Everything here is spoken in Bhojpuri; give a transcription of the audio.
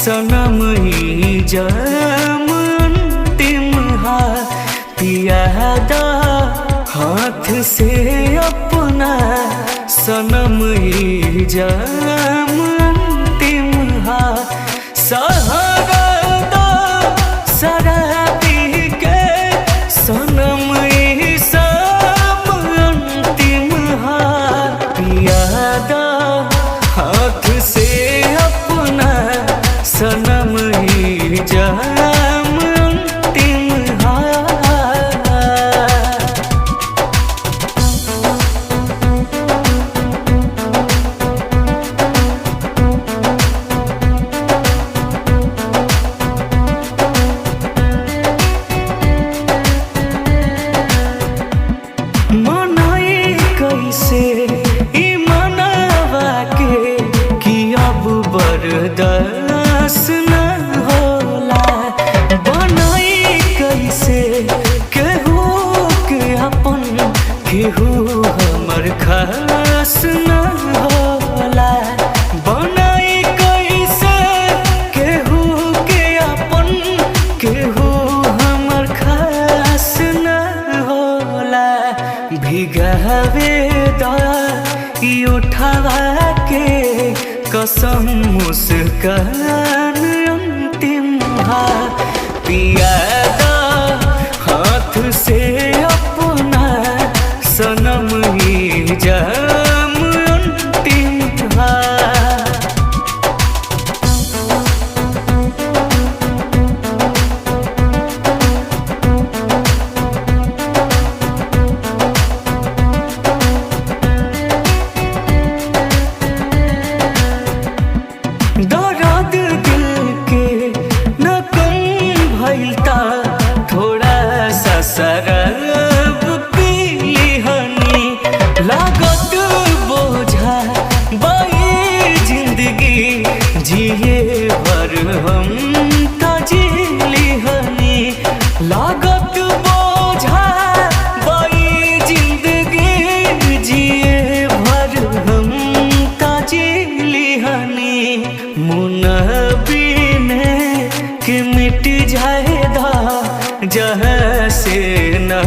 सनम ही जम अंतिम हा पियादा हाथ से अपना सनम ही जम अंतिम हा सहारा दो शराबी के सनम ही सब अंतिम हा पियादा हाथ से अपना सनम ही जम अंतिम हा। मनाई कैसे ई मनवा के कि अब बर्दाश्त न होला बनाई कैसे केहू के अपन केहू हमर खास न होला बनाई कैसे केहू के अपन केहू हमर खास न होला भिगावे दा ई उठावा के कसम मुस्कान अंतिम हा पियादा हाथ से अपना सनम ही जम अंतिम हा। दर्द दिल के न कम भइलता थोड़ा सा शराब पीली हनी लागत बोझा बाई जिंदगी जिए भर हम तजीली हनी लागत बोझा बाई जिंदगी जिए भर हम तजीली हनी मुनबीने कि मिट जाएगा जहाँ से न